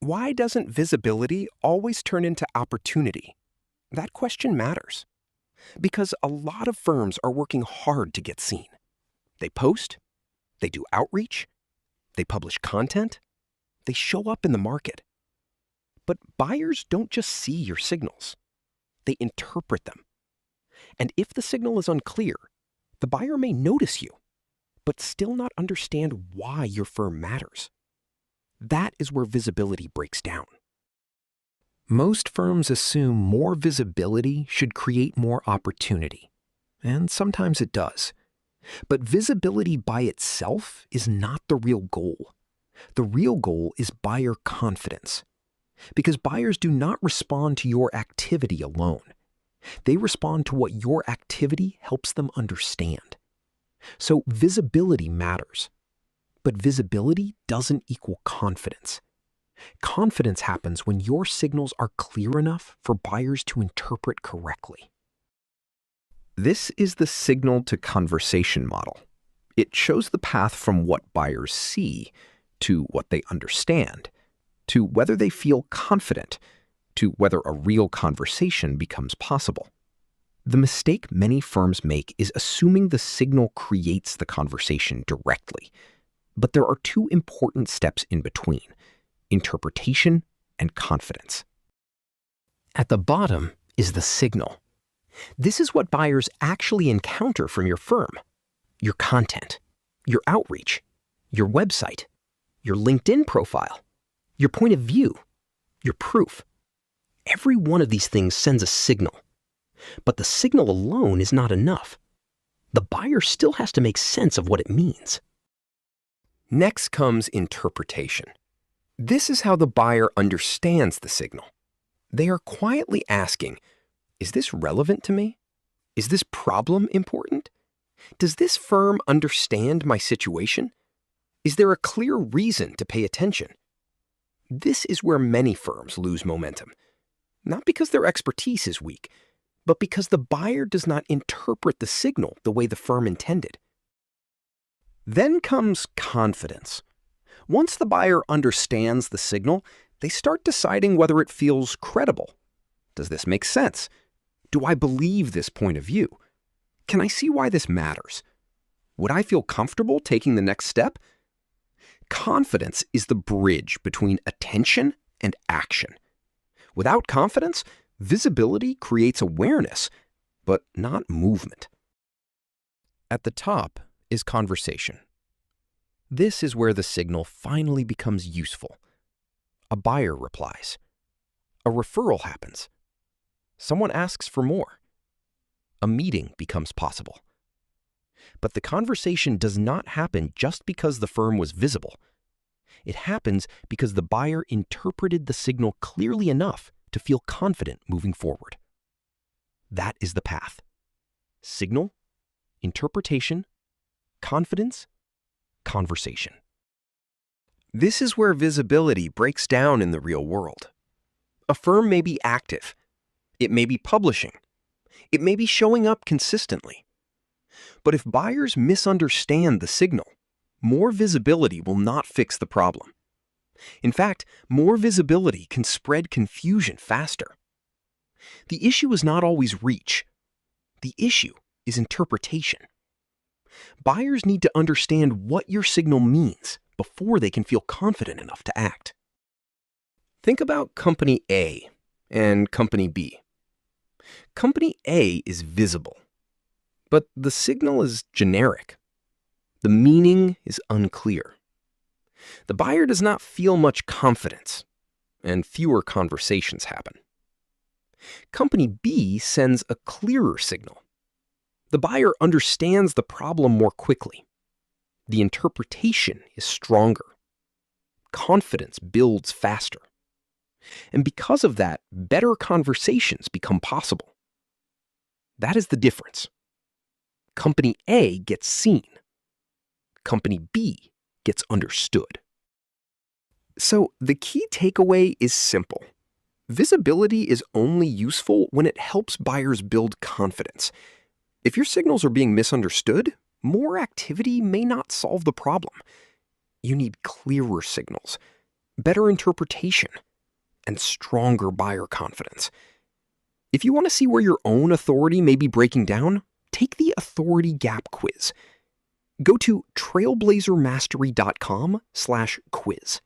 Why doesn't visibility always turn into opportunity? That question matters. Because a lot of firms are working hard to get seen. They post, they do outreach, they publish content, they show up in the market. But buyers don't just see your signals, they interpret them. And if the signal is unclear, the buyer may notice you, but still not understand why your firm matters. That is where visibility breaks down. Most firms assume more visibility should create more opportunity, and sometimes it does. But visibility by itself is not the real goal. The real goal is buyer confidence, because buyers do not respond to your activity alone. They respond to what your activity helps them understand. So visibility matters, but visibility doesn't equal confidence. Confidence happens when your signals are clear enough for buyers to interpret correctly. This is the signal to conversation model. It shows the path from what buyers see to what they understand, to whether they feel confident, to whether a real conversation becomes possible. The mistake many firms make is assuming the signal creates the conversation directly. But there are two important steps in between: interpretation and confidence. At the bottom is the signal. This is what buyers actually encounter from your firm: your content, your outreach, your website, your LinkedIn profile, your point of view, your proof. Every one of these things sends a signal. But the signal alone is not enough. The buyer still has to make sense of what it means. Next comes interpretation. This is how the buyer understands the signal. They are quietly asking, is this relevant to me? Is this problem important? Does this firm understand my situation? Is there a clear reason to pay attention? This is where many firms lose momentum. Not because their expertise is weak, but because the buyer does not interpret the signal the way the firm intended. Then comes confidence. Once the buyer understands the signal, they start deciding whether it feels credible. Does this make sense? Do I believe this point of view? Can I see why this matters? Would I feel comfortable taking the next step? Confidence is the bridge between attention and action. Without confidence, visibility creates awareness, but not movement. At the top is conversation. This is where the signal finally becomes useful. A buyer replies. A referral happens. Someone asks for more. A meeting becomes possible. But the conversation does not happen just because the firm was visible. It happens because the buyer interpreted the signal clearly enough to feel confident moving forward. That is the path. Signal, interpretation, confidence, conversation. This is where visibility breaks down in the real world. A firm may be active. It may be publishing. It may be showing up consistently. But if buyers misunderstand the signal, more visibility will not fix the problem. In fact, more visibility can spread confusion faster. The issue is not always reach. The issue is interpretation. Buyers need to understand what your signal means before they can feel confident enough to act. Think about Company A and Company B. Company A is visible, but the signal is generic. The meaning is unclear. The buyer does not feel much confidence, and fewer conversations happen. Company B sends a clearer signal. The buyer understands the problem more quickly. The interpretation is stronger. Confidence builds faster. And because of that, better conversations become possible. That is the difference. Company A gets seen. Company B gets understood. So the key takeaway is simple. Visibility is only useful when it helps buyers build confidence. If your signals are being misunderstood, more activity may not solve the problem. You need clearer signals. better interpretation, and stronger buyer confidence. If you want to see where your own authority may be breaking down, take the Authority Gap quiz. Go to trailblazermastery.com/quiz.